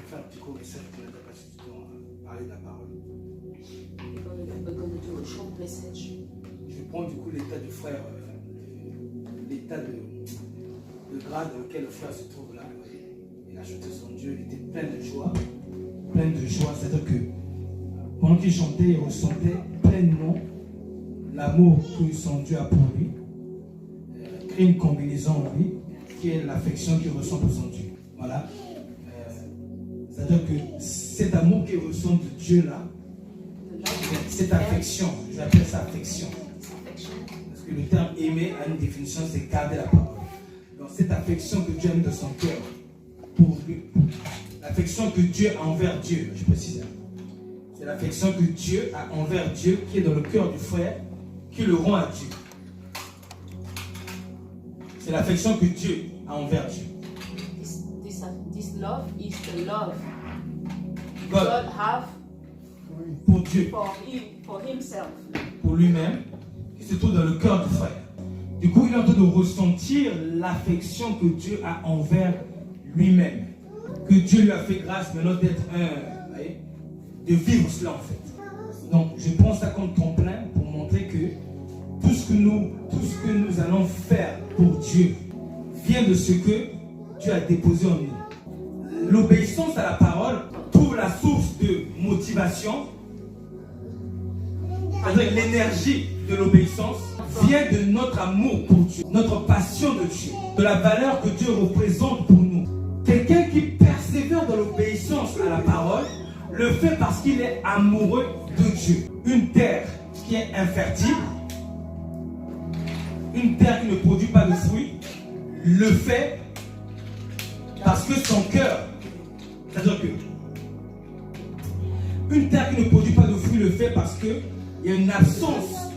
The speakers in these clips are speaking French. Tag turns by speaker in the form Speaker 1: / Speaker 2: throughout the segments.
Speaker 1: faire un petit court message pour ne pas passer du temps à parler de la parole.
Speaker 2: We're going to do a short message.
Speaker 1: Je prends du coup l'état du frère, l'état de grade dans lequel le frère se trouve là. Il a chanté son Dieu, il était plein de joie. Plein de joie, c'est-à-dire que pendant qu'il chantait, il ressentait pleinement l'amour que son Dieu a pour lui. Crée une combinaison en lui, qui est l'affection qu'il ressent pour son Dieu. Voilà. C'est-à-dire que cet amour qu'il ressent de Dieu là, cette affection, j'appelle ça affection. Parce que le terme aimer a une définition, c'est garder la parole. Donc cette affection que Dieu a mis dans son cœur, pour lui, l'affection que Dieu a envers Dieu, je précise. C'est l'affection que Dieu a envers Dieu qui est dans le cœur du frère, qui le rend à Dieu. C'est l'affection que Dieu a envers Dieu.
Speaker 2: This love is the love
Speaker 1: God
Speaker 2: have
Speaker 1: pour Dieu,
Speaker 2: for himself.
Speaker 1: pour lui-même, qui se trouve dans le cœur du frère. Du coup, il est en train de ressentir l'affection que Dieu a envers lui-même. Que Dieu lui a fait grâce maintenant d'être un, voyez, de vivre cela en fait. Donc, je prends ça comme tremplin pour montrer que tout ce que nous allons faire pour Dieu vient de ce que Dieu a déposé en nous. L'obéissance à la parole trouve la source de motivation. C'est-à-dire l'énergie de l'obéissance vient de notre amour pour Dieu, notre passion de Dieu, de la valeur que Dieu représente pour nous. Quelqu'un qui persévère dans l'obéissance à la parole le fait parce qu'il est amoureux de Dieu. Une terre qui est infertile, une terre qui ne produit pas de fruits, le fait parce que son cœur, c'est-à-dire que une terre qui ne produit pas de fruits le fait parce qu'il y a une absence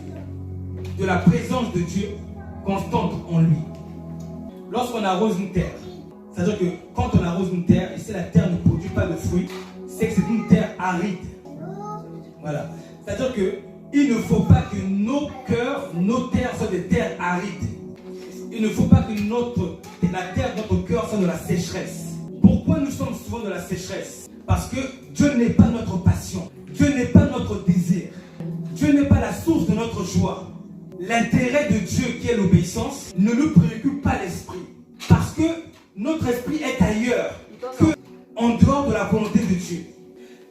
Speaker 1: de la présence de Dieu constante en lui. Lorsqu'on arrose une terre, c'est-à-dire que quand on arrose une terre et si la terre ne produit pas de fruits, c'est que c'est une terre aride. Voilà. C'est-à-dire qu'il ne faut pas que nos cœurs, nos terres soient des terres arides. Il ne faut pas que la terre de notre cœur soit de la sécheresse. Pourquoi nous sommes souvent de la sécheresse? Parce que Dieu n'est pas notre passion. Dieu n'est pas notre désir. Dieu n'est pas la source de notre joie. L'intérêt de Dieu qui est l'obéissance ne nous préoccupe pas l'esprit. Parce que notre esprit est ailleurs qu'en dehors de la volonté de Dieu.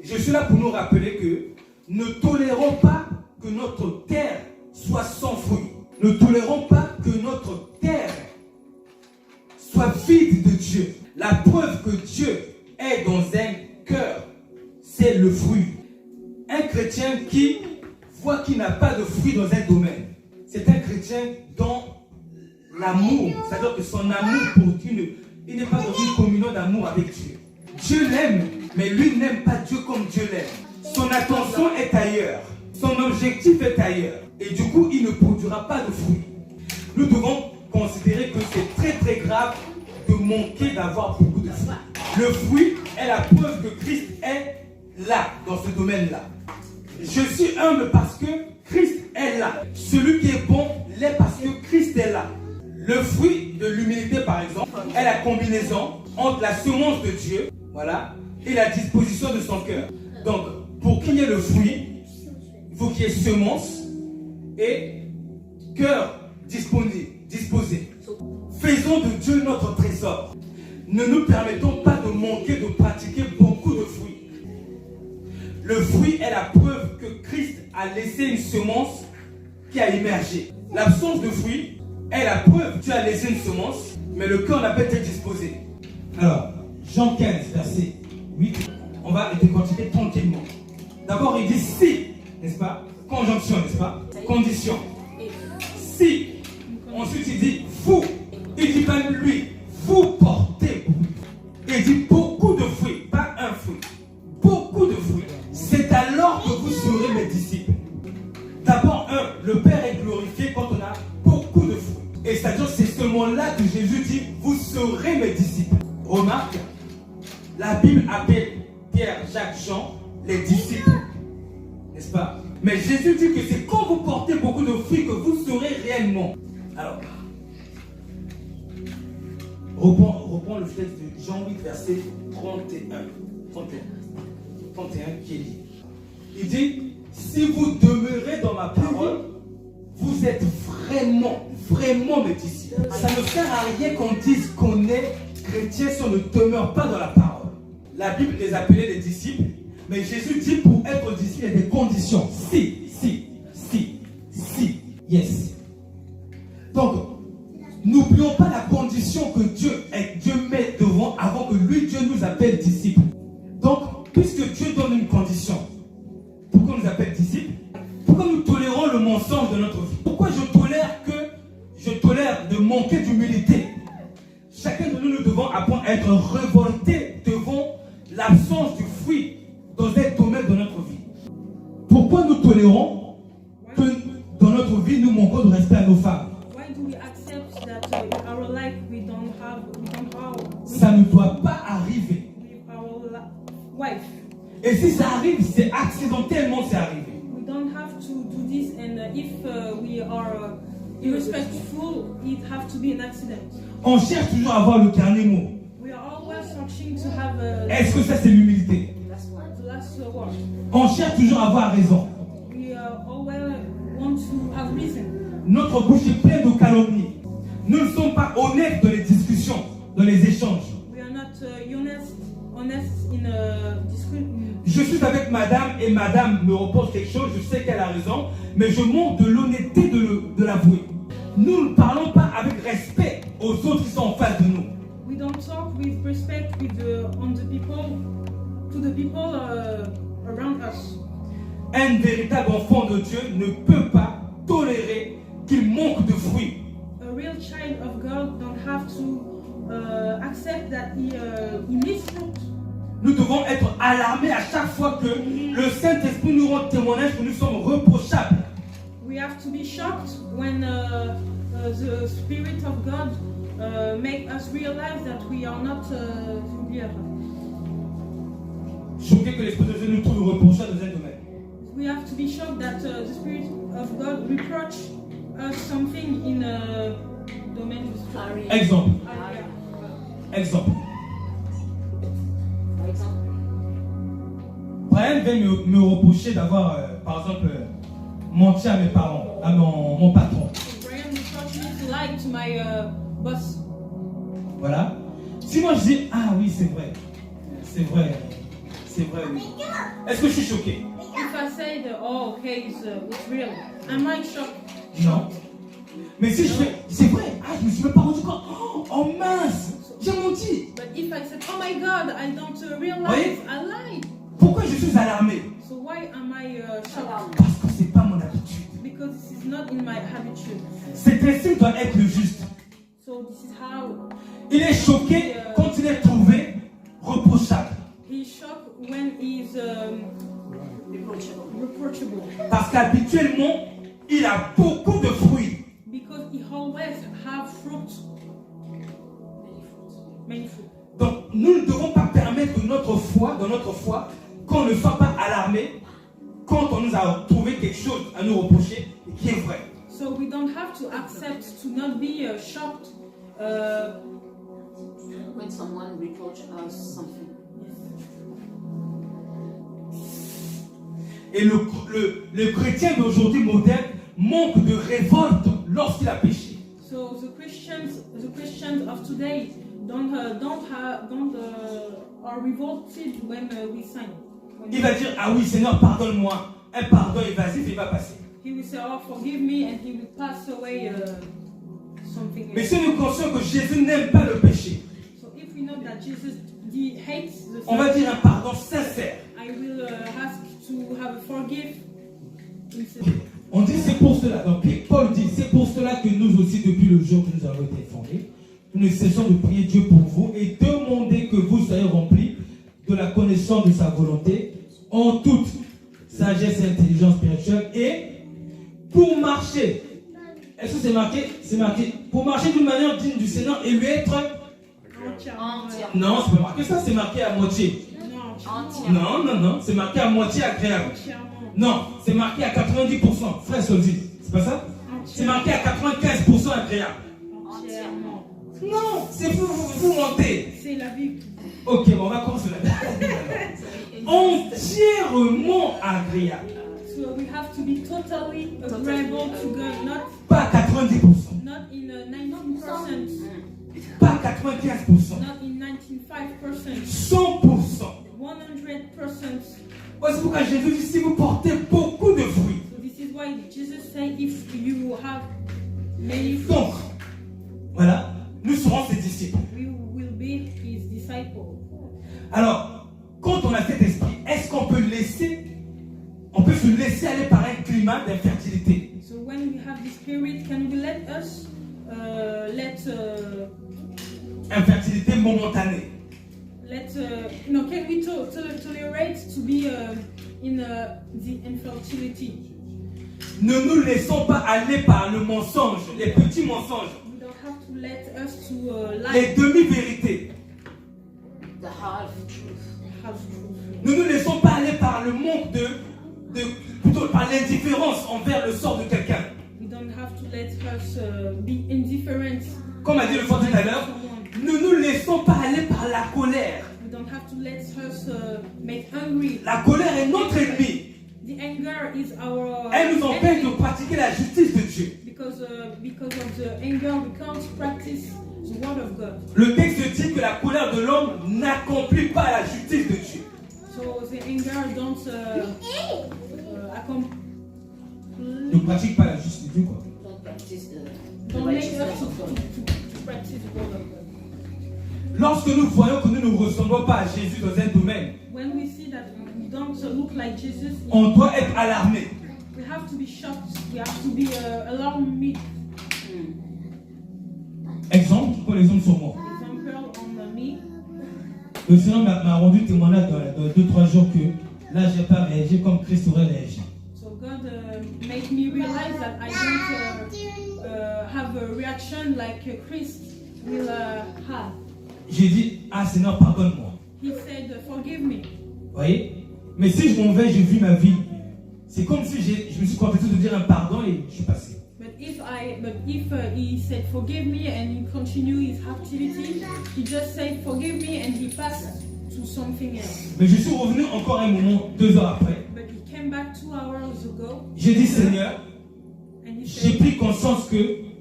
Speaker 1: Je suis là pour nous rappeler que ne tolérons pas que notre terre soit sans fruit. Ne tolérons pas que notre terre soit vide de Dieu. La preuve que Dieu est dans un cœur, c'est le fruit. Un chrétien qui voit qu'il n'a pas de fruit dans un domaine, c'est un chrétien dans l'amour. C'est-à-dire que son amour pour Dieu, il n'est pas dans une communion d'amour avec Dieu. Dieu l'aime, mais lui n'aime pas Dieu comme Dieu l'aime. Son attention est ailleurs. Son objectif est ailleurs. Et du coup, il ne produira pas de fruits. Nous devons considérer que c'est très très grave de manquer d'avoir beaucoup de fruits. Le fruit est la preuve que Christ est là, dans ce domaine-là. Je suis humble parce que Christ est là. Celui qui est bon l'est parce que Christ est là. Le fruit de l'humilité, par exemple, est la combinaison entre la semence de Dieu, voilà, et la disposition de son cœur. Donc, pour qu'il y ait le fruit, il faut qu'il y ait semence et cœur disposé. Faisons de Dieu notre trésor. Ne nous permettons pas de manquer de pratiquer beaucoup de fruits. Le fruit est la preuve que Christ a laissé une semence qui a émergé. L'absence de fruit est la preuve que tu as laissé une semence, mais le cœur n'a pas été disposé. Alors, Jean 15, verset 8, on va décortiquer tranquillement. D'abord, il dit si, n'est-ce pas? Conjonction, n'est-ce pas? Condition. Si. Ensuite, il dit vous. Il dit pas lui. Vous portez beaucoup. Il dit beaucoup de fruits, pas un fruit. Beaucoup de fruits. C'est alors que vous serez mes disciples. D'abord, le Père est glorifié quand on a beaucoup de fruits. Et c'est-à-dire, c'est seulement là que Jésus dit vous serez mes disciples. Remarque, la Bible appelle Pierre, Jacques, Jean les disciples. N'est-ce pas? Mais Jésus dit que c'est quand vous portez beaucoup de fruits que vous serez réellement. Alors, reprends le texte de Jean 8, verset 31. 31 qui est dit. Il dit, si vous demeurez dans ma parole, vous êtes vraiment mes disciples. Ça ne sert à rien qu'on dise qu'on est chrétien si on ne demeure pas dans la parole. La Bible les appelait les disciples, mais Jésus dit pour être disciple, il y a des conditions. Si, yes. Donc, n'oublions pas la condition que Dieu met devant avant que lui, Dieu nous appelle disciples. Donc, puisque Dieu donne une condition, pourquoi nous appelle disciples? Pourquoi nous tolérons le mensonge de notre vie? Pourquoi je tolère de manquer d'humilité? Chacun de nous devons apprendre à être révolté devant l'absence du fruit dans un domaine de notre vie. Pourquoi nous tolérons que dans notre vie nous manquons de respect à nos femmes?
Speaker 3: Why do we accept that in our life we don't have
Speaker 1: Ça ne doit pas arriver.
Speaker 3: with our wife?
Speaker 1: Et si ça arrive, c'est accidentellement c'est arrivé.
Speaker 3: We don't have to do this, and if we are irrespectful, it have to be an accident.
Speaker 1: On cherche toujours à avoir le dernier mot.
Speaker 3: We are always searching to have
Speaker 1: Est-ce que ça c'est l'humilité?
Speaker 3: the last word.
Speaker 1: On cherche toujours à avoir raison.
Speaker 3: We always want to have reason.
Speaker 1: Notre bouche est pleine de calomnies. Nous ne sommes pas honnêtes dans les discussions, dans les échanges.
Speaker 3: We are not honest in discussion.
Speaker 1: Je suis avec madame et madame me reproche quelque chose, je sais qu'elle a raison, mais je montre de l'honnêteté de l'avouer. Nous ne parlons pas avec respect aux autres qui sont en face de nous.
Speaker 3: We don't talk with respect with to the people around us.
Speaker 1: Un véritable enfant de Dieu ne peut pas tolérer qu'il manque de fruits.
Speaker 3: A real child of God don't have to accept that he needs fruit.
Speaker 1: Nous devons être alarmés à chaque fois que le Saint-Esprit nous rend témoignage que nous sommes reprochables.
Speaker 3: We have to be shocked when the Spirit of God make us realize that we are not
Speaker 1: Choqué que l'Esprit de Dieu nous trouve reprochables dans un domaine.
Speaker 3: We have to be shocked that the Spirit of God reproach us something in a domain.
Speaker 1: Exemple.
Speaker 3: Area.
Speaker 1: Exemple.
Speaker 2: Par exemple.
Speaker 1: Brian vient me reprocher d'avoir, par exemple, menti à mes parents, à mon patron.
Speaker 3: So Brian reproached me to lie to my boss.
Speaker 1: Voilà. Si moi je dis, ah oui, c'est vrai, oui. Est-ce que je suis choqué?
Speaker 3: If I say that, oh, okay, it's real, am I shocked?
Speaker 1: Non. Mais si je fais, c'est vrai, ah, je me suis même pas rendu compte. Oh mince, j'ai menti.
Speaker 3: But if I said, oh my God, I don't realize,
Speaker 1: Oui.
Speaker 3: I lied.
Speaker 1: Pourquoi je suis alarmé?
Speaker 3: So why am I shocked?
Speaker 1: Parce que c'est pas mon habitude.
Speaker 3: Because this is not in my habitude.
Speaker 1: Cet estime doit être le juste.
Speaker 3: So this is how
Speaker 1: Il est choqué quand il est trouvé reprochable.
Speaker 3: he's shocked when he's reproachable.
Speaker 1: Parce qu'habituellement, il a beaucoup de fruits.
Speaker 3: Because he always have fruit. Many fruit.
Speaker 1: Donc, nous ne devons pas permettre que dans notre foi, qu'on ne soit pas alarmé quand on nous a trouvé quelque chose à nous reprocher et qui est vrai.
Speaker 3: So we don't have to accept to not be shocked.
Speaker 2: When someone reproaches us something.
Speaker 1: Et le chrétien d'aujourd'hui moderne manque de révolte lorsqu'il a péché.
Speaker 3: So the Christians of today are revolted when we sin.
Speaker 1: Il va dire, ah oui Seigneur, pardonne-moi. Un pardon évasif, il va passer.
Speaker 3: He will say, oh, forgive me, and he will pass away something.
Speaker 1: Mais si nous conscients que Jésus n'aime pas le péché,
Speaker 3: So if we know that Jesus hates the
Speaker 1: on va
Speaker 3: sin,
Speaker 1: dire un pardon sincère.
Speaker 3: I will ask to have a forgive.
Speaker 1: On dit c'est pour cela, donc Paul dit, c'est pour cela que nous aussi, depuis le jour que nous avons été fondés, nous ne cessons de prier Dieu pour vous et demander que vous soyez remplis de la connaissance de sa volonté en toute sagesse et intelligence spirituelle et pour marcher. Est-ce que c'est marqué? C'est marqué. Pour marcher d'une manière digne du Seigneur et lui être...
Speaker 3: Entièrement.
Speaker 1: Non, c'est pas marqué ça, c'est marqué à moitié. Non, c'est marqué à moitié agréable. Non, c'est marqué à 90%. Frère Sozi, c'est pas ça? C'est marqué à 95% agréable.
Speaker 3: Entièrement.
Speaker 1: Non, c'est vous mentez.
Speaker 3: C'est la vie.
Speaker 1: Ok, bon, on va commencer là. entièrement agréable.
Speaker 3: So we have to be totally agreeable to God,
Speaker 1: Pas 90%,
Speaker 3: not in 19%,
Speaker 1: pas 95%,
Speaker 3: not in 95%,
Speaker 1: 100%.
Speaker 3: 100%.
Speaker 1: C'est pourquoi Jésus dit, si vous portez beaucoup de fruits,
Speaker 3: So this is why Jesus said, if you have many fruits,
Speaker 1: donc, voilà, nous serons ses disciples.
Speaker 3: we will be his disciples.
Speaker 1: Alors, quand on a cet esprit, est-ce qu'on peut se laisser aller par un climat d'infertilité?
Speaker 3: So when we have the Spirit, can we let
Speaker 1: Infertilité momentanée.
Speaker 3: can we tolerate to be in the infertility?
Speaker 1: Ne nous laissons pas aller par le mensonge, les petits mensonges,
Speaker 3: We don't have to let us to
Speaker 1: les
Speaker 3: lie.
Speaker 1: demi-vérités.
Speaker 2: The half truth.
Speaker 3: Have truth.
Speaker 1: Ne nous laissons pas aller par le manque plutôt par l'indifférence envers le sort de quelqu'un.
Speaker 3: We don't have to let us be indifferent.
Speaker 1: Comme a dit le frère tout à l'heure, ne nous laissons pas aller par la colère.
Speaker 3: We don't have to let us make angry.
Speaker 1: La colère est notre ennemi.
Speaker 3: The anger is our
Speaker 1: Elle nous empêche de
Speaker 3: enemy.
Speaker 1: pratiquer la justice de Dieu.
Speaker 3: Because of the anger, we can't practice the word of God.
Speaker 1: Le texte dit que la colère de l'homme n'accomplit pas la justice de Dieu.
Speaker 3: So the anger don't
Speaker 1: Ne pratique pas la justice de Dieu, quoi.
Speaker 2: Don't practice the
Speaker 3: don't make us
Speaker 2: righteousness
Speaker 3: to
Speaker 2: of God.
Speaker 3: practice the word of God.
Speaker 1: Lorsque nous voyons que nous ne ressemblons pas à Jésus dans un domaine,
Speaker 3: When we see that we don't look like Jesus,
Speaker 1: on doit être alarmé.
Speaker 3: we have to be shocked. We have to be alarmed.
Speaker 1: Exemple, je prends l'exemple sur moi.
Speaker 3: Example on me.
Speaker 1: Le Seigneur m'a rendu témoignage dans 2-3 jours que là, je n'ai pas réagi comme Christ aurait réagi.
Speaker 3: So God made me realize that I don't have a reaction like Christ will have.
Speaker 1: J'ai dit, ah Seigneur, pardonne-moi.
Speaker 3: He said, forgive me.
Speaker 1: Vous voyez? Mais si je m'en vais, je vis ma vie. C'est comme si je me suis contenté de dire un pardon et je suis passé.
Speaker 3: But if he said forgive me and he continue his activity, he just said forgive me and he passed to something else.
Speaker 1: Mais je suis revenu encore un moment, 2 heures après.
Speaker 3: But he came back 2 hours ago.
Speaker 1: J'ai dit, Seigneur,
Speaker 3: And he
Speaker 1: j'ai
Speaker 3: said,
Speaker 1: pris conscience que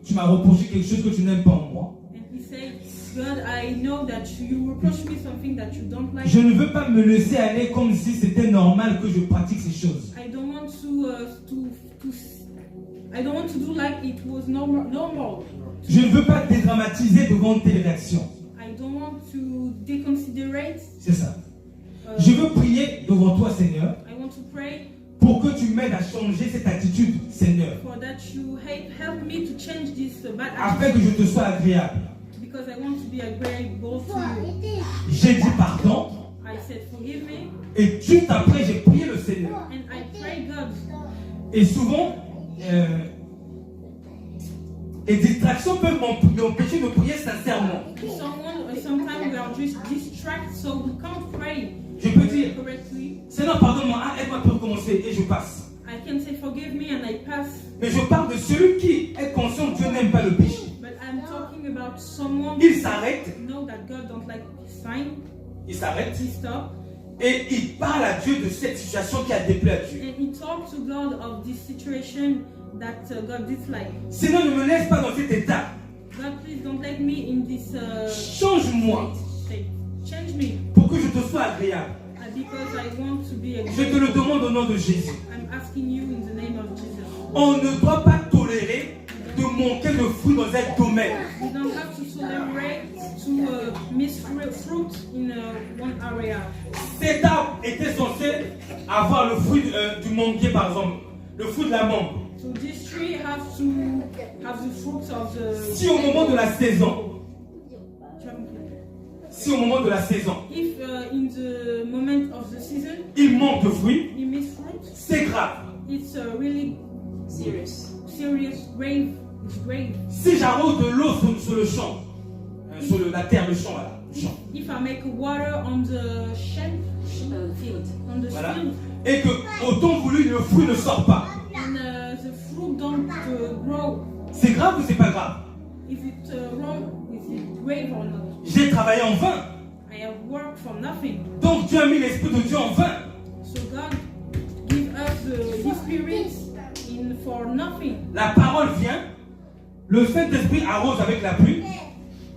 Speaker 1: tu m'as reproché quelque chose que tu n'aimes pas en moi.
Speaker 3: and he said, God, I know that you reproach me something that you don't like.
Speaker 1: Je ne veux pas me laisser aller comme si c'était normal que je pratique ces choses.
Speaker 3: I don't want I don't want to do like it was normal.
Speaker 1: Je ne veux pas dédramatiser devant tes réactions.
Speaker 3: I don't want to deconsiderate.
Speaker 1: C'est ça. Je veux prier devant toi, Seigneur,
Speaker 3: I want to pray
Speaker 1: pour que tu m'aides à changer cette attitude, Seigneur,
Speaker 3: for that you help me to change this bad
Speaker 1: afin que
Speaker 3: attitude,
Speaker 1: je te sois agréable.
Speaker 3: because I want to be agreeable to you.
Speaker 1: J'ai dit pardon,
Speaker 3: I said forgive me,
Speaker 1: et juste après, j'ai prié le Seigneur.
Speaker 3: and I pray God.
Speaker 1: Et souvent, les distractions peuvent m'empêcher de prier sincèrement.
Speaker 3: Sometimes we are just distracted, so we can't pray
Speaker 1: Je peux dire,
Speaker 3: correctly.
Speaker 1: Seigneur, pardonne-moi, aide-moi pour recommencer, et je passe.
Speaker 3: I can say forgive me and I pass,
Speaker 1: Mais je parle de celui qui est conscient que Dieu n'aime pas le péché.
Speaker 3: but I'm talking about someone
Speaker 1: Il s'arrête,
Speaker 3: who know that God don't like his sign.
Speaker 1: il s'arrête,
Speaker 3: He stop
Speaker 1: et il parle à Dieu de cette situation qui a déplacé à Dieu.
Speaker 3: and he talks to God of this situation that God dislike.
Speaker 1: Seigneur, ne me laisse pas dans cet état.
Speaker 3: God, please don't let me in this
Speaker 1: Change-moi
Speaker 3: state. Change me
Speaker 1: pour que je te sois agréable.
Speaker 3: because I want to be
Speaker 1: Je te le
Speaker 3: agreeable.
Speaker 1: demande au nom de Jésus.
Speaker 3: I'm asking you in the name of Jesus.
Speaker 1: On ne doit pas tolérer de manquer de fruits dans un domaine.
Speaker 3: We don't have to tolerate to miss fruit in one area.
Speaker 1: Cet arbre était censé avoir le fruit du manguier, par exemple, le fruit de la mangue.
Speaker 3: So this tree has to have the fruits of the.
Speaker 1: Si au moment de la saison, si au moment de la saison,
Speaker 3: If in the moment of the season
Speaker 1: il manque de fruits,
Speaker 3: you miss fruit,
Speaker 1: c'est grave.
Speaker 3: it's really
Speaker 2: Serious.
Speaker 3: serious, grave. It's grave.
Speaker 1: Si j'arrose de l'eau sur le champ, sur la terre, le champ, voilà, le champ,
Speaker 3: If I make water on the shelf,
Speaker 2: Field.
Speaker 3: on the
Speaker 1: voilà,
Speaker 3: field,
Speaker 1: et que au temps voulu le fruit ne sort pas,
Speaker 3: and the fruit don't grow,
Speaker 1: c'est grave ou c'est pas grave?
Speaker 3: is it wrong? Is it grave or not?
Speaker 1: J'ai travaillé en vain.
Speaker 3: I have worked for nothing.
Speaker 1: Donc Dieu a mis l'Esprit de Dieu en vain.
Speaker 3: So Spirit for nothing.
Speaker 1: La parole vient, le Saint-Esprit arrose avec la pluie,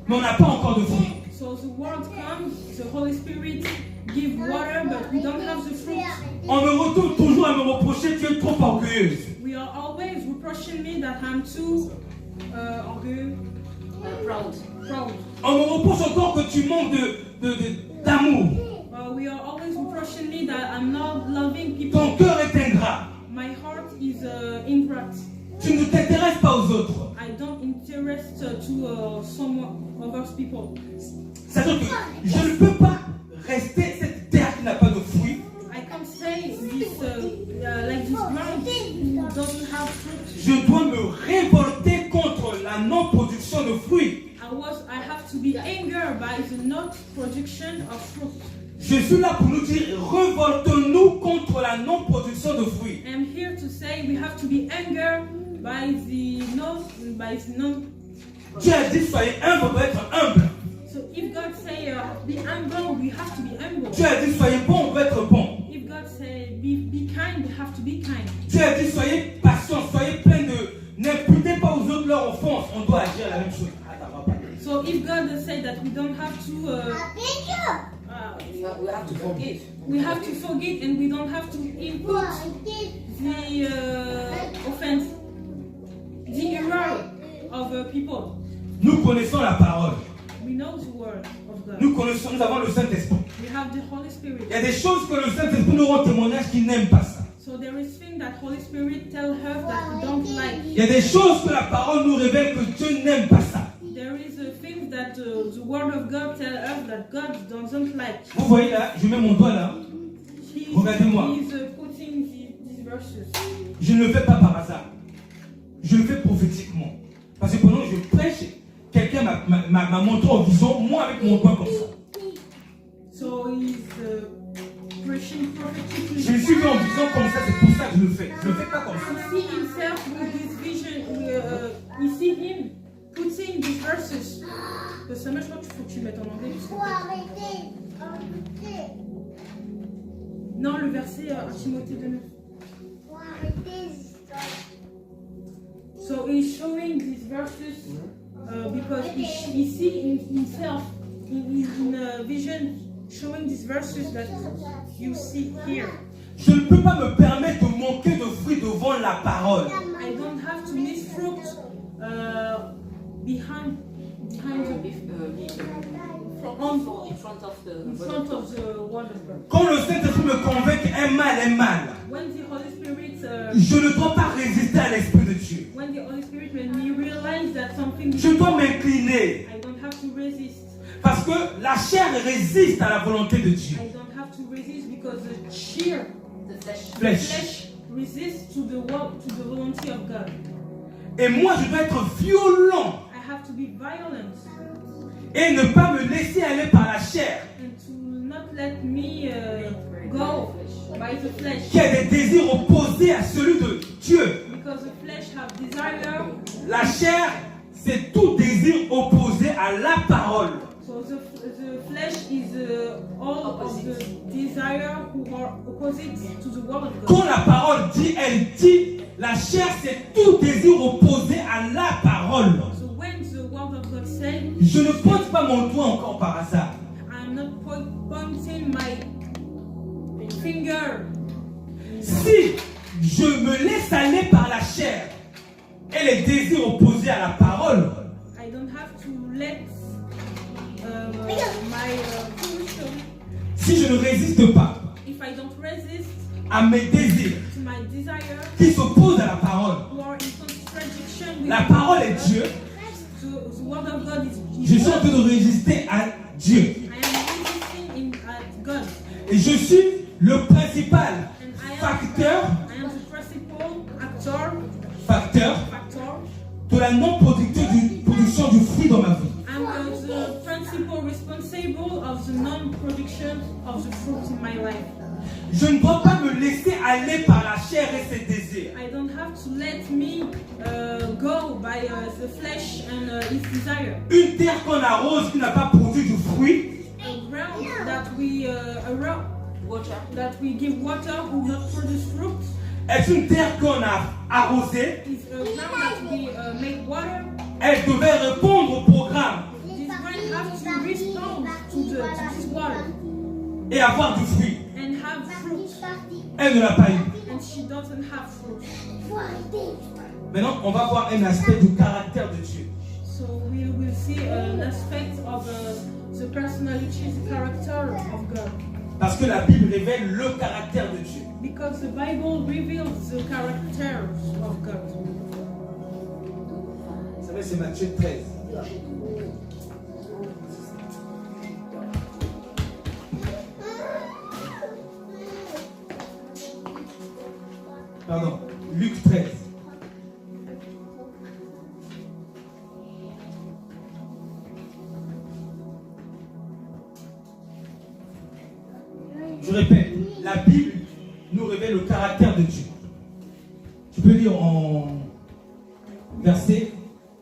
Speaker 1: mais on n'a pas encore de fruits.
Speaker 3: So the word comes, the Holy Spirit give water, but we don't have the fruit.
Speaker 1: On me retourne toujours à me reprocher, tu es trop orgueilleuse.
Speaker 3: We are always reproaching me that I'm too
Speaker 2: Proud.
Speaker 1: On me reproche encore que tu manques d'amour.
Speaker 3: We are always reproaching me that I'm not loving people.
Speaker 1: Ton cœur est ingrat.
Speaker 3: My heart is ingrat.
Speaker 1: Tu ne t'intéresses pas aux autres.
Speaker 3: I don't interest to some other people.
Speaker 1: C'est-à-dire que je ne peux pas rester cette terre qui n'a pas de fruits.
Speaker 3: I can't say this like this ground doesn't have fruit.
Speaker 1: Je dois me révolter contre la non-production de fruits.
Speaker 3: I have to be angered by the not production of fruit.
Speaker 1: Je suis là pour nous dire, révolte-nous contre la non-production de fruits.
Speaker 3: I'm here to say we have to be angered by the non.
Speaker 1: Dieu a dit, soyez humble, on doit être humble.
Speaker 3: So if God say be humble, we have to be humble.
Speaker 1: Dieu a dit, soyez bon, on doit être bon.
Speaker 3: If God say be kind, we have to be kind.
Speaker 1: Dieu a dit, soyez patient, soyez plein de... N'imputez pas aux autres leur offense, on doit agir la même chose.
Speaker 3: So if God say that we don't have to...
Speaker 2: We have to forgive.
Speaker 3: We have to forgive and we don't have to input the offense, the error of people.
Speaker 1: Nous connaissons la parole.
Speaker 3: We know the word of God.
Speaker 1: Nous avons le Saint-Esprit.
Speaker 3: We have the Holy Spirit.
Speaker 1: Il y a des choses que le Saint-Esprit nous rend témoignage qui n'aiment pas ça.
Speaker 3: So there is things that Holy Spirit tell her that we don't like.
Speaker 1: Il y a des choses que la parole nous révèle que Dieu n'aime pas ça.
Speaker 3: There is things that the word of God tell us that God doesn't like.
Speaker 1: Vous voyez là, je mets mon doigt là. Regardez-moi.
Speaker 3: He's putting these verses.
Speaker 1: Je ne le fais pas par hasard. Je le fais prophétiquement. Parce que pendant que je prêche, quelqu'un m'a montré en vision, moi avec mon doigt comme ça.
Speaker 3: So he's preaching prophetically.
Speaker 1: Je suis vu en vision comme ça, c'est pour ça que je le fais. Je ne le fais pas comme ça.
Speaker 3: He see himself with this vision. He see him putting these verses. Ça, je crois qu'il faut que tu mettes en anglais. Non, le verset à Timothée 2:9. So he's showing these verses because he see in himself in a vision showing these verses that you see here.
Speaker 1: Je ne peux pas me permettre de manquer de fruits devant la parole.
Speaker 3: I don't have to miss fruit behind
Speaker 2: In front of the
Speaker 3: word of God.
Speaker 1: Quand le Saint-Esprit me convainc qu'un mal est mal,
Speaker 3: When the Holy Spirit,
Speaker 1: je ne dois pas résister à l'Esprit de Dieu.
Speaker 3: when the Holy Spirit made me realize that something,
Speaker 1: Je dois m'incliner.
Speaker 3: I don't have to resist.
Speaker 1: Parce que la chair résiste à la volonté de Dieu.
Speaker 3: I don't have to resist because the
Speaker 2: flesh.
Speaker 3: flesh resists to the volunty of God.
Speaker 1: Et moi, je dois être violent
Speaker 3: I have to be violent
Speaker 1: et ne pas me laisser aller par la chair,
Speaker 3: and to not let me go by the flesh.
Speaker 1: qui a des désirs opposés à celui de Dieu.
Speaker 3: Because the flesh have desire.
Speaker 1: La chair, c'est tout désir opposé à la parole.
Speaker 3: So the flesh is all of the desire who are opposite to the word of God.
Speaker 1: Quand la parole dit, elle dit, la chair, c'est tout désir opposé à la parole.
Speaker 3: So when the word of God says,
Speaker 1: Je ne pointe pas mon doigt encore par hasard.
Speaker 3: I'm not pointing my finger.
Speaker 1: Si je me laisse aller par la chair et les désirs opposés à la parole,
Speaker 3: I don't have to let my
Speaker 1: si je ne résiste pas
Speaker 3: if I don't resist
Speaker 1: à mes désirs
Speaker 3: to my desire
Speaker 1: qui s'opposent à la parole,
Speaker 3: who are in contradiction with
Speaker 1: la parole est Dieu,
Speaker 3: the word of God is
Speaker 1: je suis en train de résister à Dieu.
Speaker 3: I am resisting at God.
Speaker 1: Et je suis le principal
Speaker 3: And
Speaker 1: facteur
Speaker 3: I am the principal
Speaker 1: facteur
Speaker 3: factor.
Speaker 1: de la non-production du fruit dans ma vie.
Speaker 3: I'm the principal responsible of the non-production of the fruit in my life.
Speaker 1: Je ne dois pas me laisser aller par la chair et ses désirs.
Speaker 3: I don't have to let me go by the flesh and its desire.
Speaker 1: Une terre qu'on arrose qui n'a pas produit du fruit,
Speaker 3: A ground that we give water will not produce fruit.
Speaker 1: est une terre qu'on a arrosée.
Speaker 3: It's a ground that we make water.
Speaker 1: Elle devait répondre au programme
Speaker 3: This ground have to respond to this water
Speaker 1: et avoir du fruit.
Speaker 3: and have fruit.
Speaker 1: Elle ne l'a pas eu.
Speaker 3: And she doesn't have fruit.
Speaker 1: Maintenant, on va voir un aspect du caractère de Dieu.
Speaker 3: So we will see an aspect of the personality, the character of God.
Speaker 1: Parce que la Bible révèle le caractère de Dieu.
Speaker 3: Because the Bible reveals the character of God.
Speaker 1: Vous savez, c'est Matthieu 13. Pardon, Luc 13. Je répète, la Bible nous révèle le caractère de Dieu. Tu peux lire en verset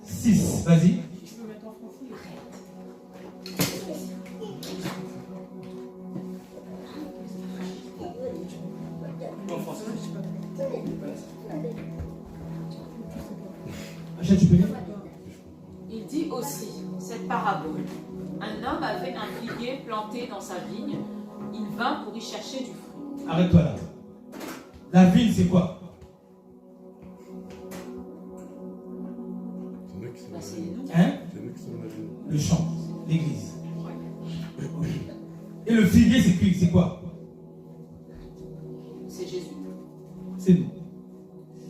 Speaker 1: 6, vas-y.
Speaker 3: Je peux mettre en français.
Speaker 1: En français. Achète, tu peux lire.
Speaker 2: Il dit aussi cette parabole. Un homme avait un figuier planté dans sa vigne. Il vint pour y chercher du fruit.
Speaker 1: Arrête-toi là. La vigne, c'est quoi?
Speaker 2: Bah, c'est nous.
Speaker 1: Hein? Le champ, l'église. Et le figuier, c'est qui? C'est quoi?
Speaker 2: C'est Jésus.
Speaker 1: C'est nous.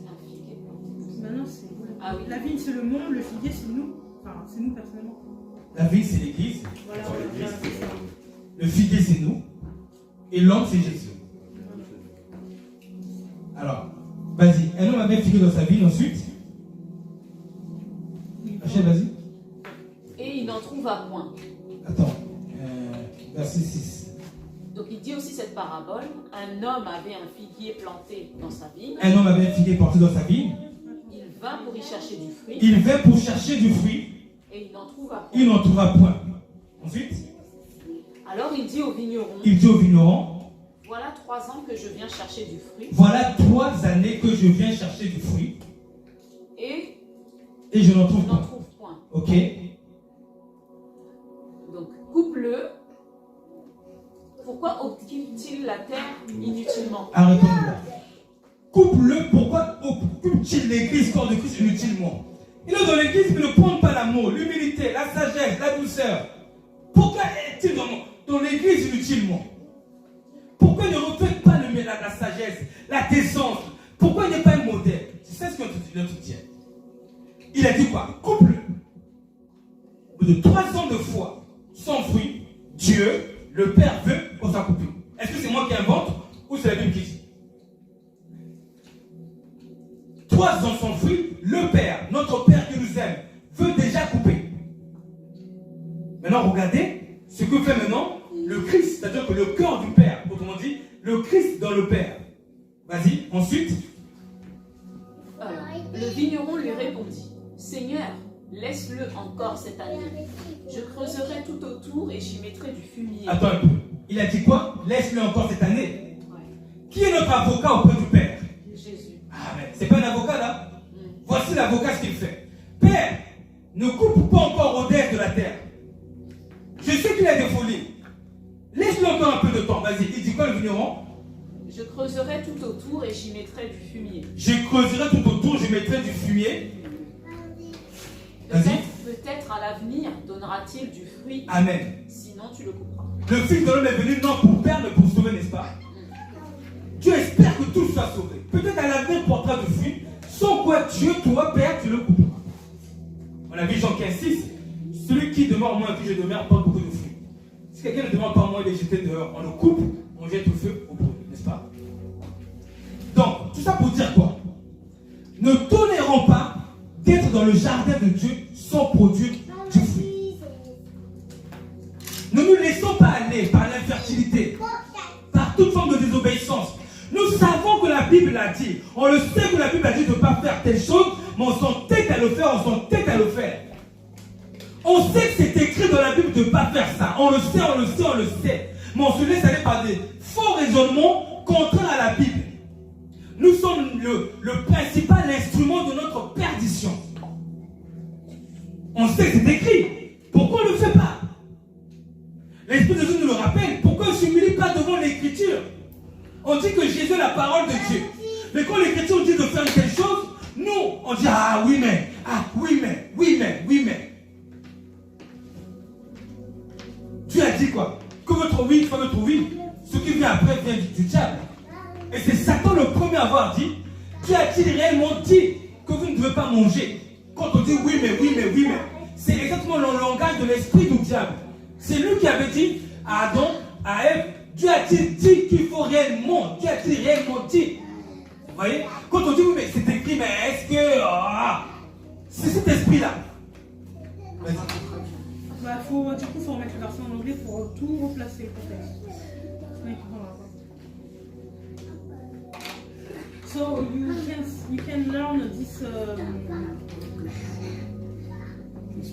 Speaker 2: Un figuier planté.
Speaker 3: Maintenant, c'est.
Speaker 2: Ah oui.
Speaker 3: La vigne, c'est le monde, le figuier, c'est nous. Enfin, c'est nous personnellement.
Speaker 1: La vigne, c'est l'église.
Speaker 3: Voilà,
Speaker 1: Le figuier, c'est nous. Et l'homme, c'est Jésus. Alors, vas-y. Un homme avait un figuier dans sa vigne ensuite. Achète, vas-y.
Speaker 2: Et il n'en trouva point.
Speaker 1: Attends. Verset 6.
Speaker 2: Donc il dit aussi cette parabole. Un homme avait un figuier planté dans sa vigne.
Speaker 1: Un homme avait un figuier porté dans sa vigne.
Speaker 2: Il vint pour y chercher du fruit.
Speaker 1: Il vint pour chercher du fruit.
Speaker 2: Et il n'en trouva point.
Speaker 1: Il n'en trouva point. Ensuite,
Speaker 2: Alors il dit au vigneron.
Speaker 1: il dit au vigneron,
Speaker 2: Voilà 3 ans que je viens chercher du fruit.
Speaker 1: voilà 3 années que je viens chercher du fruit.
Speaker 2: Et
Speaker 1: Et je n'en
Speaker 2: je
Speaker 1: trouve
Speaker 2: n'en
Speaker 1: pas.
Speaker 2: trouve point.
Speaker 1: Ok?
Speaker 2: Donc coupe-le. Pourquoi occupe-t-il la terre inutilement?
Speaker 1: Arrêtons-nous là. Coupe-le, pourquoi occupe-t-il l'église corps de Christ inutilement? Il est dans l'église, mais ne prend pas l'amour, l'humilité, la sagesse, la douceur. Pourquoi est-il dans l'église inutilement? Pourquoi ne reflète pas la sagesse, la décence? Pourquoi il n'est pas un modèle? Tu sais ce qu'on te dit? Il a dit quoi? Couple. Au bout de 3 ans de foi, sans fruit, Dieu, le Père veut qu'on soit coupé. Est-ce que c'est moi qui invente ou c'est la Bible qui dit? 3 ans sans fruit, le Père, notre Père qui nous aime, veut déjà couper. Maintenant, regardez ce que fait maintenant le Christ, c'est-à-dire que le cœur du Père, autrement dit, le Christ dans le Père. Vas-y, ensuite.
Speaker 2: Le vigneron lui répondit, Seigneur, laisse-le encore cette année. Je creuserai tout autour et j'y mettrai du fumier.
Speaker 1: Attends un peu. Il a dit quoi? Laisse-le encore cette année.
Speaker 2: Ouais.
Speaker 1: Qui est notre avocat auprès du Père?
Speaker 2: Jésus.
Speaker 1: Ah, mais c'est pas un avocat là? Voici l'avocat ce qu'il fait. Père, ne coupe pas encore Odès de la terre. Je sais qu'il a des folies. Laisse-le encore un peu de temps. Vas-y, il dit quoi le vigneron?
Speaker 2: Je creuserai tout autour et j'y mettrai du fumier.
Speaker 1: Je creuserai tout autour, je mettrai du fumier. Vas-y.
Speaker 2: Peut-être à l'avenir donnera-t-il du fruit.
Speaker 1: Amen.
Speaker 2: Sinon tu le couperas.
Speaker 1: Le Fils de l'homme est venu non pour perdre, mais pour sauver, n'est-ce pas? Dieu espère que tout soit sauvé. Peut-être à l'avenir portera du fruit, sans quoi Dieu, toi, Père, tu le couperas. On a vu Jean 15:6. Celui qui demeure en moi et qui je demeure porte beaucoup de fruits. Si quelqu'un ne demeure pas en moi, il est jeté dehors. On le coupe, on jette au feu, au brûle, n'est-ce pas? Donc, tout ça pour dire quoi? Ne tolérons pas d'être dans le jardin de Dieu sans produire du fruit. Ne nous laissons pas aller par l'infertilité, par toute forme de désobéissance. Nous savons que la Bible a dit, on le sait que la Bible a dit de ne pas faire telle chose, mais on s'entête à le faire, on s'entête à le faire. On sait que c'est écrit dans la Bible de ne pas faire ça. On le sait, on le sait, on le sait. Mais on se laisse aller par des faux raisonnements contraires à la Bible. nous sommes le principal instrument de notre perdition. On sait que c'est écrit. Pourquoi on ne le fait pas? L'Esprit de Dieu nous le rappelle. Pourquoi on ne s'humilie pas devant l'Écriture? On dit que Jésus est la parole de Dieu. Mais quand l'Écriture dit de faire quelque chose, nous, on dit ah oui mais, oui mais. Dieu a dit quoi? Que votre oui soit votre oui. Ce qui vient après vient du diable. Et c'est Satan le premier à avoir dit. Qui a-t-il réellement dit que vous ne devez pas manger? Quand on dit oui mais, c'est exactement le langage de l'esprit du diable. C'est lui qui avait dit à Adam, à Ève, Dieu a-t-il dit qu'il faut réellement? Dieu a-t-il réellement dit? Vous voyez? Quand on dit oui mais c'est écrit, mais est-ce que... c'est cet esprit-là. Vas-y.
Speaker 3: Bah, du coup, il faut remettre la version en anglais pour tout replacer le contexte. So you can learn this.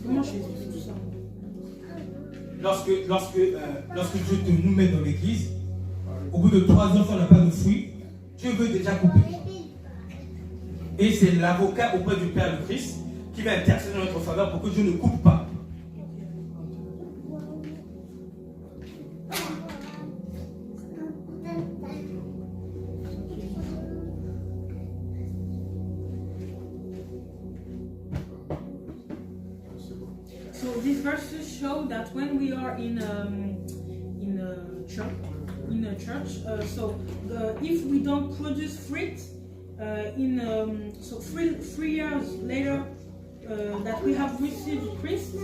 Speaker 3: Comment je fais tout ça?
Speaker 1: Lorsque Dieu nous met dans l'église, au bout de 3 ans, si on n'a pas de fruits, Dieu veut déjà couper. Et c'est l'avocat auprès du Père de Christ qui va intercéder dans notre faveur pour que Dieu ne coupe pas.
Speaker 3: So these verses show that when we are in a church, if we don't produce fruit, three years later that we have received Christ,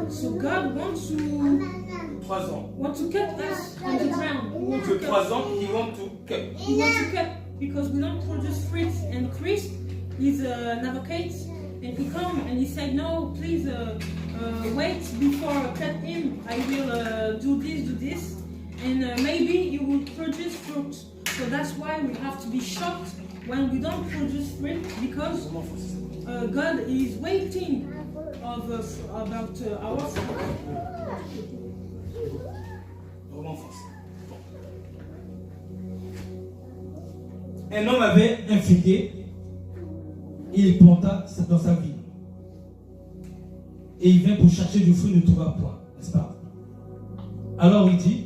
Speaker 3: so God wants to
Speaker 1: 3 ans.
Speaker 3: Want to cut us on the ground.
Speaker 1: Que 3 ans, He wants to cut.
Speaker 3: He wants to cut because we don't produce fruit, and Christ is an advocate, and he come and he said, no, please. Wait before I cut him. I will do this, and maybe you will produce fruit. So that's why we have to be shocked when we don't produce fruit, because God is waiting about our fruit.
Speaker 1: Un homme avait un figuier, il planta dans sa vie. Et il vient pour chercher du fruit, ne trouva point, n'est-ce pas? Alors il dit,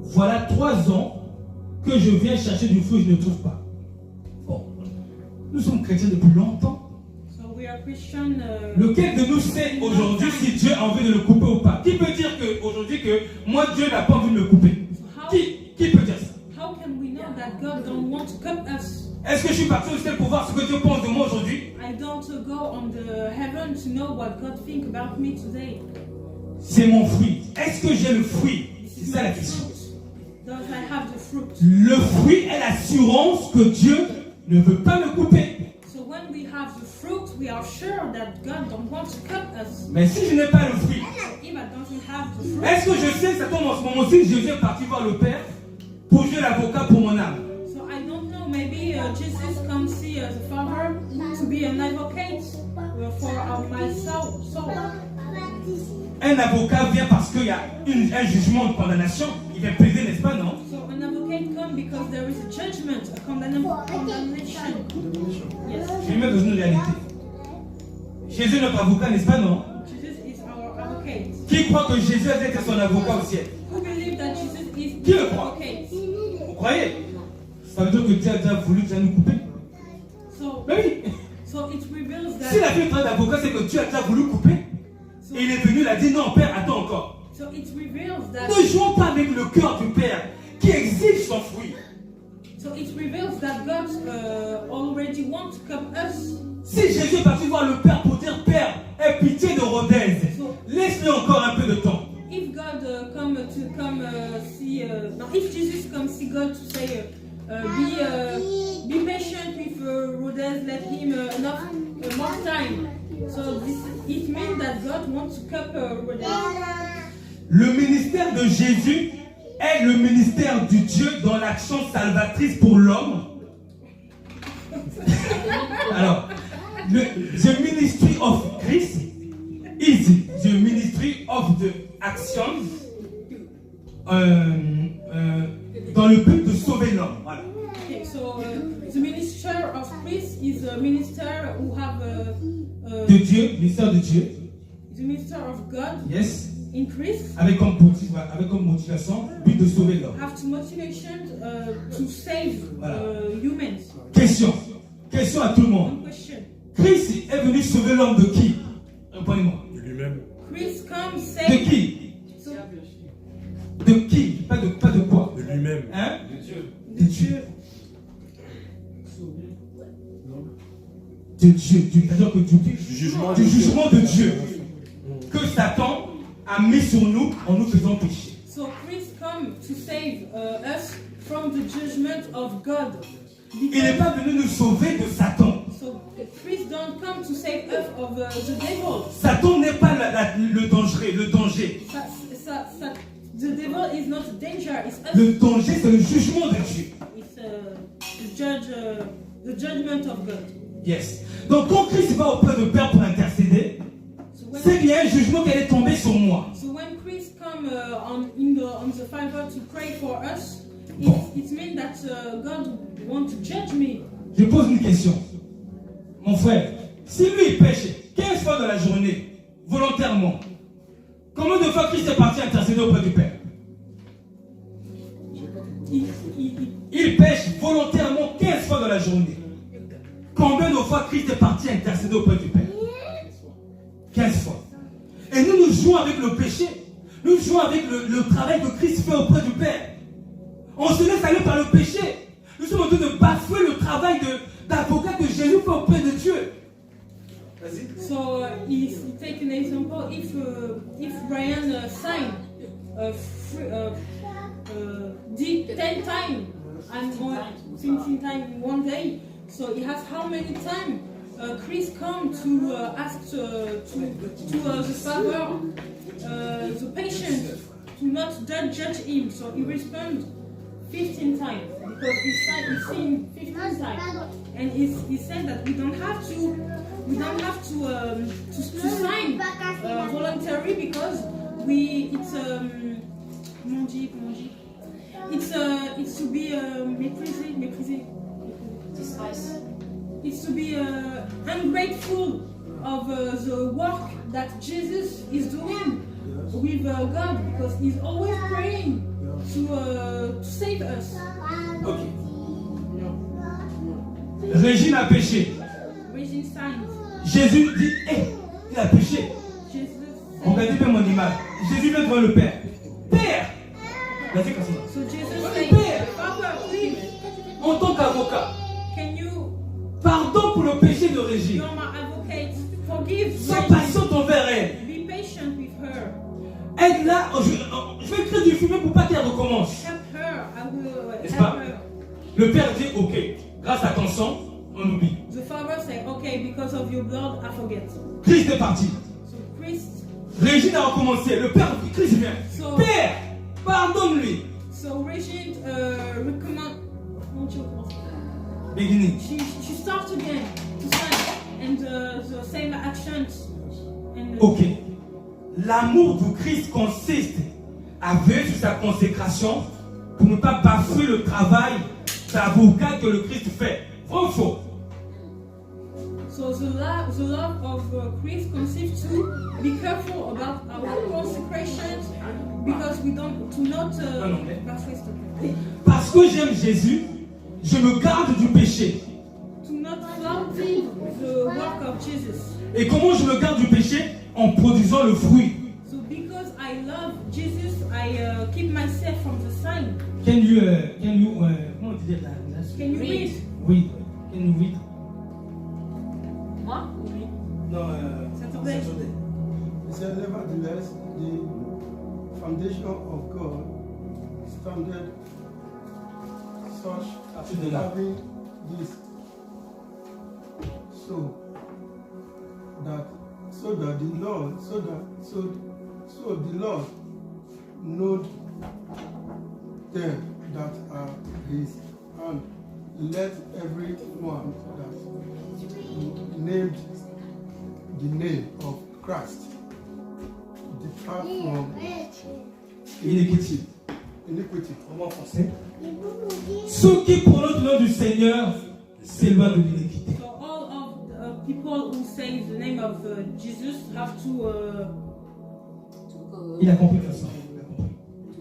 Speaker 1: voilà 3 ans que je viens chercher du fruit, je ne trouve pas. Bon, nous sommes chrétiens depuis longtemps.
Speaker 3: So we are Christian,
Speaker 1: lequel de nous sait aujourd'hui si Dieu a envie de le couper ou pas? Qui peut dire aujourd'hui que moi Dieu n'a pas envie de me couper? Qui peut dire ça?
Speaker 3: How can we know that God don't want to cut us?
Speaker 1: Est-ce que je suis parti au ciel pour voir ce que Dieu pense de moi aujourd'hui?
Speaker 3: I don't go on the heaven to know what God think about me today.
Speaker 1: C'est mon fruit. Est-ce que j'ai le fruit? C'est ça la question.
Speaker 3: Does I have the fruit?
Speaker 1: Le fruit est l'assurance que Dieu ne veut pas me couper.
Speaker 3: So when we have the fruit, we are sure that God don't want to cut us.
Speaker 1: Mais si je n'ai pas le fruit,
Speaker 3: If I don't have the fruit,
Speaker 1: est-ce que je sais que ça tombe en ce moment-ci, je viens partir voir le Père pour jouer l'avocat pour mon âme?
Speaker 3: so I don't know. Maybe Jesus come see the Father to be an advocate for my soul.
Speaker 1: Un avocat vient parce qu'il y a un jugement de condamnation. Il vient plaider, n'est-ce pas, non?
Speaker 3: So an advocate come because there is a judgment, a condemnation. Yes.
Speaker 1: Je vais mettre dans une réalité. Jésus est notre avocat, n'est-ce pas, non?
Speaker 3: Jesus is our advocate.
Speaker 1: Qui croit que Jésus a été son avocat au ciel?
Speaker 3: Who believe that Jesus is
Speaker 1: Qui le
Speaker 3: the
Speaker 1: croit?
Speaker 3: advocate?
Speaker 1: Vous croyez? Ça veut dire que Dieu a déjà voulu déjà nous couper?
Speaker 3: So,
Speaker 1: Mais oui.
Speaker 3: so it reveals
Speaker 1: Si la
Speaker 3: that.
Speaker 1: vie est d'avocat, c'est que Dieu a déjà voulu couper.
Speaker 3: So,
Speaker 1: Et il est venu, il a dit non, Père, attends encore.
Speaker 3: so it reveals that.
Speaker 1: Ne jouons pas avec le cœur du Père qui exige son fruit.
Speaker 3: So it reveals that God already wants to cut us.
Speaker 1: Si Jésus est parti voir le Père pour dire Père, aie pitié de Rodez, laisse-le encore un peu de temps.
Speaker 3: If God if Jesus comes see God to say, be patient with Rodez, let him enough more time. So it means that God wants to cut Rodez.
Speaker 1: Le ministère de Jésus est le ministère du Dieu dans l'action salvatrice pour l'homme. Alors, the ministry of Christ is the ministry of the action dans le but de sauver l'homme. Voilà.
Speaker 3: So the minister of Christ is a minister who have
Speaker 1: De Dieu, ministère de Dieu.
Speaker 3: the minister of God
Speaker 1: Yes.
Speaker 3: in Christ.
Speaker 1: Avec comme motivation, but de sauver l'homme.
Speaker 3: Have to motivation to save humans.
Speaker 1: Question. Question à tout le monde.
Speaker 3: One question.
Speaker 1: Christ est venu sauver l'homme de qui? Répondez-moi.
Speaker 4: De lui-même.
Speaker 3: Christ come
Speaker 1: De
Speaker 3: save.
Speaker 1: qui?
Speaker 3: So,
Speaker 1: De qui? Pas de quoi?
Speaker 4: De lui-même.
Speaker 1: Hein?
Speaker 3: the Jew.
Speaker 1: De Dieu. C'est-à-dire que
Speaker 4: Du jugement
Speaker 1: du jugement de Dieu que Satan a mis sur nous en nous faisant pécher.
Speaker 3: So Christ come to save us from the judgment of God.
Speaker 1: Il n'est pas venu nous sauver de Satan.
Speaker 3: So Christ don't come to save us of the devil.
Speaker 1: Satan n'est pas le danger.
Speaker 3: The devil is not a danger. It's us.
Speaker 1: Le danger, c'est le jugement de Dieu.
Speaker 3: It's the judgment of God.
Speaker 1: Yes. Donc quand Christ va auprès de Père pour intercéder, c'est qu'il y a un jugement qui est tombé sur moi.
Speaker 3: So when Christ come on the Father to pray for us, it means that God wants to judge me.
Speaker 1: Je pose une question. Mon frère, si lui il pêche 15 fois dans la journée, volontairement, combien de fois Christ est parti intercéder auprès du Père? Il pêche volontairement 15 fois dans la journée. Combien de fois Christ est parti intercéder auprès du Père? 15 fois. Et nous jouons avec le péché. Nous jouons avec le travail que Christ fait auprès du Père. On se laisse aller par le péché. Nous sommes en train de bafouer le travail d'avocat que Jésus fait auprès de Dieu. Vas-y.
Speaker 3: So he take an example. If Brian signed 10 times and 15 times in one day, so he has how many times Chris come to ask to the Father, the patient, to not judge him. So he responds 15 times because he's seen 15 times, and he said that we don't have to sign voluntary because it's to be méprisé.
Speaker 2: Disgrace.
Speaker 3: It's to be ungrateful of the work that Jesus is doing with God because he's always praying to save us.
Speaker 1: Ok. Régine a péché.
Speaker 3: Raging signs.
Speaker 1: Jésus dit, il a péché.
Speaker 3: Jesus
Speaker 1: Regardez bien mon image. Jésus vient devant le Père. Père! Vas-y, comme ça.
Speaker 3: So Jesus
Speaker 1: Oui,
Speaker 3: said,
Speaker 1: Père.
Speaker 3: Father, please,
Speaker 1: En tant qu'avocat,
Speaker 3: can you,
Speaker 1: pardon pour le péché de Régine.
Speaker 3: you're my advocate, forgive
Speaker 1: Sois
Speaker 3: Rachel.
Speaker 1: patiente envers elle.
Speaker 3: Be patient with her.
Speaker 1: Aide-la. Je vais écrire du film pour pas qu'elle recommence.
Speaker 3: Help her. I will
Speaker 1: N'est-ce
Speaker 3: help
Speaker 1: pas?
Speaker 3: her.
Speaker 1: Le Père dit, ok, grâce à ton sang, on oublie.
Speaker 3: The father said, okay, because of your blood, I forget.
Speaker 1: Christ est parti.
Speaker 3: So Christ,
Speaker 1: Régine a recommencé. Le Père, Christ vient.
Speaker 3: So-
Speaker 1: Père, pardonne-lui.
Speaker 3: so Regine recommend.
Speaker 1: Beginning.
Speaker 3: She starts again to sign and the same actions. And
Speaker 1: Ok. L'amour du Christ consiste à veiller sur sa consécration pour ne pas bafouer le travail d'avocat que le Christ fait. Vrai ou faux?
Speaker 3: so the love of Christ consists to be careful about our consecration because we don't to not.
Speaker 1: Parce que j'aime Jésus, je me garde du péché.
Speaker 3: To not flouting the work of Jesus.
Speaker 1: Et comment je me garde du péché? En produisant le fruit.
Speaker 3: So because I love Jesus, I keep myself from the sign.
Speaker 1: Can you comment tu dis là?
Speaker 3: Can you read?
Speaker 1: Oui. Can you read?
Speaker 2: Moi?
Speaker 3: Oui.
Speaker 1: Non,
Speaker 3: Saturday.
Speaker 5: It said, nevertheless, the foundation of God standeth such
Speaker 1: Partir de là.
Speaker 5: having this, so that the Lord, so the Lord knowed them that are his, and let every one that named the name of Christ depart from
Speaker 1: Iniquity.
Speaker 5: iniquity.
Speaker 1: Comment en français? Ceux qui prononcent le nom du Seigneur s'éloignent de l'iniquité.
Speaker 3: So all of the people who say the name of Jesus have to
Speaker 2: To
Speaker 1: Il a compris la leçon.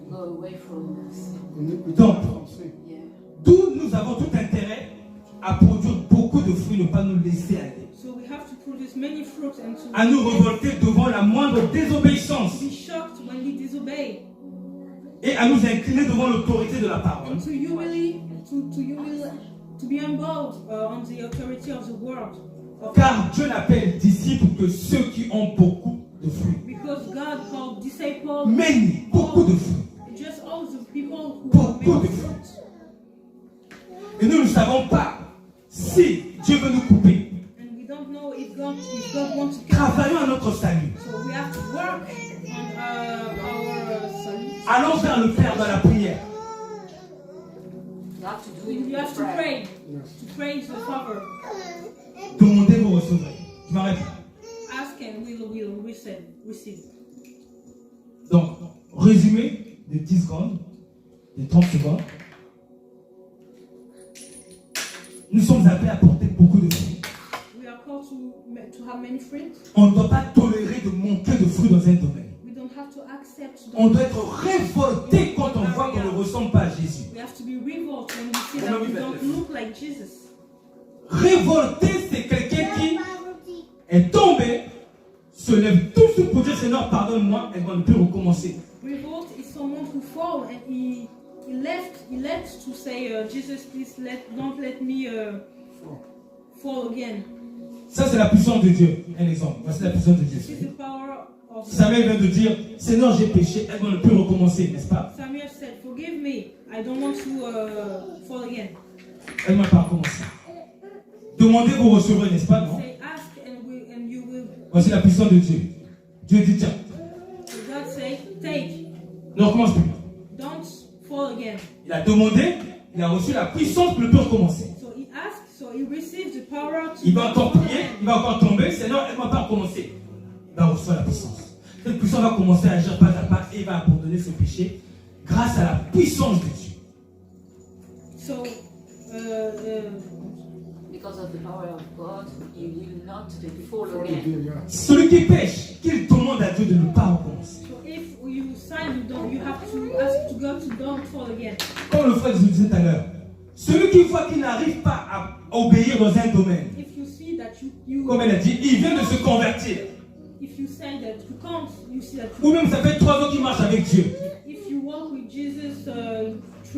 Speaker 2: go away from sin.
Speaker 5: Iniquity
Speaker 1: Donc,
Speaker 5: from sin.
Speaker 2: Yeah.
Speaker 1: d'où nous avons tout intérêt à produire beaucoup de fruits, ne pas nous laisser aller.
Speaker 3: so we have to produce many fruits and to
Speaker 1: À nous révolter devant la moindre désobéissance
Speaker 3: be shocked when we disobey
Speaker 1: et à nous incliner devant l'autorité de la parole.
Speaker 3: and to be humbled on the authority of the word.
Speaker 1: Car Dieu n'appelle disciples que ceux qui ont beaucoup de fruits.
Speaker 3: Because God called disciples
Speaker 1: Many, beaucoup de fruits.
Speaker 3: just all the people who
Speaker 1: Beaucoup
Speaker 3: have many
Speaker 1: de
Speaker 3: fruits.
Speaker 1: Et nous ne savons pas si Dieu veut nous couper.
Speaker 3: And we don't know if God wants to cut.
Speaker 1: Travaillons à notre salut.
Speaker 3: So we have to work on our salut.
Speaker 1: Allons vers le Père dans la prière.
Speaker 2: You have to do it
Speaker 3: You have
Speaker 2: with
Speaker 3: to
Speaker 2: prayer.
Speaker 3: pray, to praise the Father.
Speaker 1: Demandez, vous recevrez. Je m'arrête là.
Speaker 3: Ask and we will receive.
Speaker 1: Donc, résumé de 10 secondes, de 30 secondes. Nous sommes appelés à porter beaucoup de fruits.
Speaker 3: We are called to have many fruits.
Speaker 1: On ne doit pas tolérer de manquer de fruits dans un domaine.
Speaker 3: We don't have to accept.
Speaker 1: On doit être révolté quand on voit qu'on ne ressemble pas à Jésus.
Speaker 3: We have to be revolted when we see that we don't look like Jesus.
Speaker 1: Révolté, c'est quelqu'un qui est tombé, se lève tout de suite pour dire Seigneur, pardonne-moi, et on ne peut recommencer.
Speaker 3: Revolt is someone who fall and he left to say Jesus, please don't let me fall again.
Speaker 1: Ça, c'est la puissance de Dieu. Un exemple. Voici la puissance de
Speaker 3: This is
Speaker 1: Dieu.
Speaker 3: the power of
Speaker 1: Samuel vient de dire Seigneur, j'ai péché, et on ne peut recommencer, n'est-ce pas?
Speaker 3: Samuel said, forgive me, I don't want to fall again.
Speaker 1: Elle ne m'a pas recommencé. Demandez, vous recevrez, n'est-ce pas? Non?
Speaker 3: Say, ask and you will.
Speaker 1: Voici la puissance de Dieu. Dieu dit tiens,
Speaker 3: So God say, take,
Speaker 1: ne recommence plus.
Speaker 3: don't fall again.
Speaker 1: Il a demandé, il a reçu la puissance pour ne plus recommencer.
Speaker 3: So he asked, so he received the power to
Speaker 1: Il va
Speaker 3: not
Speaker 1: encore
Speaker 3: fall
Speaker 1: prier,
Speaker 3: again.
Speaker 1: il va encore tomber, Seigneur, elle ne m'a pas recommencé. Il va recevoir la puissance. Cette puissance va commencer à agir pas à pas et il va abandonner ses péchés grâce à la puissance de Dieu.
Speaker 3: So
Speaker 2: Because of the power of God, you will not fall
Speaker 5: For
Speaker 2: again.
Speaker 5: again, yeah.
Speaker 1: Celui qui pêche, qu'il demande à Dieu de ne pas recommencer.
Speaker 3: So if you sign, you have to ask to God to don't fall again.
Speaker 1: Comme le frère disait tout à l'heure, celui qui voit qu'il n'arrive pas à obéir dans un domaine,
Speaker 3: If you see that you
Speaker 1: comme elle a dit, il vient de se convertir.
Speaker 3: if you say that you can't, you see that
Speaker 1: Ou même ça fait 3 ans qu'il marche avec Dieu.
Speaker 3: if you walk with Jesus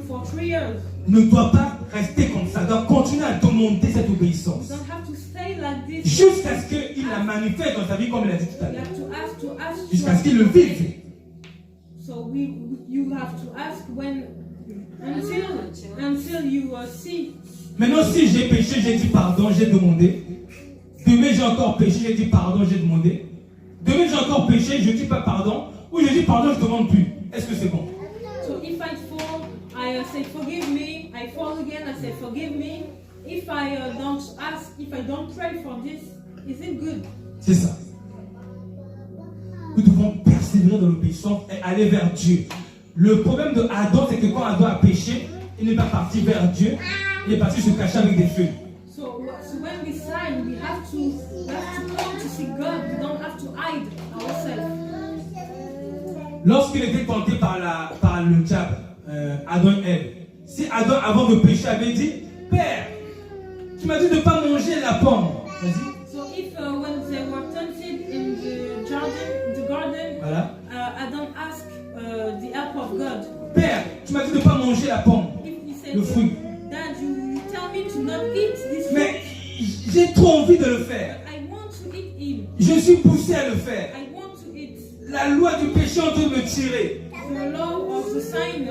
Speaker 3: for 3 years,
Speaker 1: Ne doit pas rester comme ça, doit continuer à demander cette
Speaker 3: you
Speaker 1: obéissance.
Speaker 3: don't have to stay like this.
Speaker 1: Jusqu'à ce qu'il la manifeste dans sa vie comme elle a dit tout à
Speaker 3: You
Speaker 1: l'heure.
Speaker 3: have to ask
Speaker 1: Jusqu'à ce qu'il le vive.
Speaker 3: So you have to ask until you see.
Speaker 1: Maintenant, si j'ai péché, j'ai dit pardon, j'ai demandé. Demain, j'ai encore péché, j'ai dit pardon, j'ai demandé. Demain, j'ai encore péché, je dis pas pardon. Ou je dis pardon, je ne demande plus. Est-ce que c'est bon?
Speaker 3: So if I fall, I say forgive me. I fall again, I say forgive me. If I don't ask, if I don't pray for this, is it good?
Speaker 1: C'est ça. Nous devons persévérer dans l'obéissance et aller vers Dieu. Le problème de Adam, c'est que quand Adam a péché, il n'est pas parti vers Dieu, il est parti se cacher avec des feuilles.
Speaker 3: So when we sign, we have to come to see God. We don't have to hide ourselves.
Speaker 1: Lorsqu'il était tenté par le diable, Adam et Ève, si Adam, avant de pécher, avait dit Père, tu m'as dit de ne pas manger la pomme. Vas-y.
Speaker 3: So if when they were tempted in the garden,
Speaker 1: Voilà.
Speaker 3: Adam asked the help of God.
Speaker 1: Père, tu m'as dit de ne pas manger la pomme,
Speaker 3: If he said,
Speaker 1: le fruit.
Speaker 3: Dad, you tell me to not eat this
Speaker 1: Mais
Speaker 3: fruit,
Speaker 1: j'ai trop envie de le faire.
Speaker 3: but I want to eat him.
Speaker 1: Je suis poussé à le faire.
Speaker 3: I want to eat.
Speaker 1: La loi du péché est en train de me tirer.
Speaker 3: The law of the sign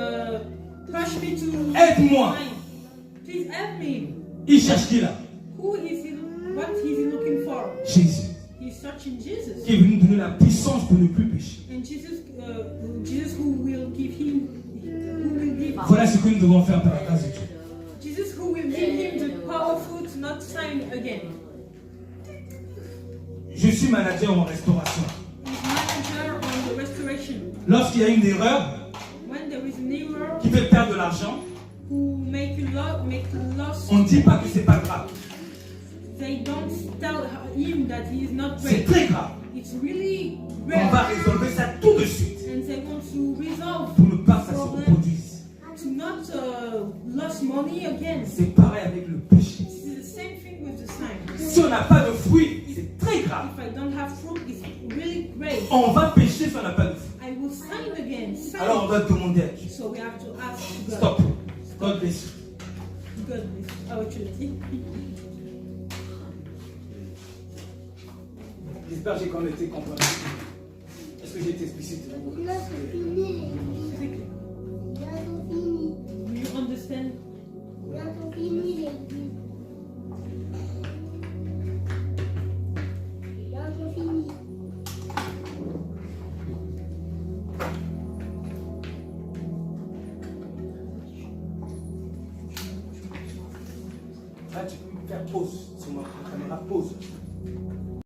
Speaker 3: push me to
Speaker 1: Aide-moi.
Speaker 3: sign. Please help me.
Speaker 1: Il cherche qui là?
Speaker 3: Who is he? What is he looking for?
Speaker 1: Jésus.
Speaker 3: He's searching Jesus.
Speaker 1: Qui est venu nous donner la puissance pour ne plus pécher.
Speaker 3: And Jesus who will give him,
Speaker 1: Voilà ce que nous devons faire par la grâce de Dieu.
Speaker 3: Jesus who will give him the powerful to not sign again.
Speaker 1: Je suis manager en restauration.
Speaker 3: He's manager on the restoration.
Speaker 1: Lorsqu'il y a une erreur,
Speaker 3: When there is an error,
Speaker 1: fait perdre de l'argent,
Speaker 3: who make loss,
Speaker 1: on ne dit pas que c'est pas grave.
Speaker 3: they don't tell him that he is not
Speaker 1: C'est
Speaker 3: great.
Speaker 1: très grave.
Speaker 3: It's really
Speaker 1: On va
Speaker 3: rare.
Speaker 1: résolver ça tout de suite
Speaker 3: And they want to resolve
Speaker 1: pour ne pas que ça se
Speaker 3: problem,
Speaker 1: reproduise.
Speaker 3: to not lose money again.
Speaker 1: C'est pareil avec le péché.
Speaker 3: It's the same thing with the sign.
Speaker 1: Si on n'a pas de fruits, c'est très grave.
Speaker 3: If I don't have fruit, it's really great.
Speaker 1: On va pécher si on n'a pas de fruits.
Speaker 3: I will sign again.
Speaker 1: Alors on
Speaker 3: Sign.
Speaker 1: va demander à Dieu.
Speaker 3: So we have to ask God.
Speaker 1: Stop. God bless you.
Speaker 3: God bless our church.
Speaker 1: J'espère que j'ai quand même été compréhensible. Est-ce que j'ai été explicite?
Speaker 3: Do you understand?
Speaker 1: Là, tu peux faire pause sur ma caméra, pause.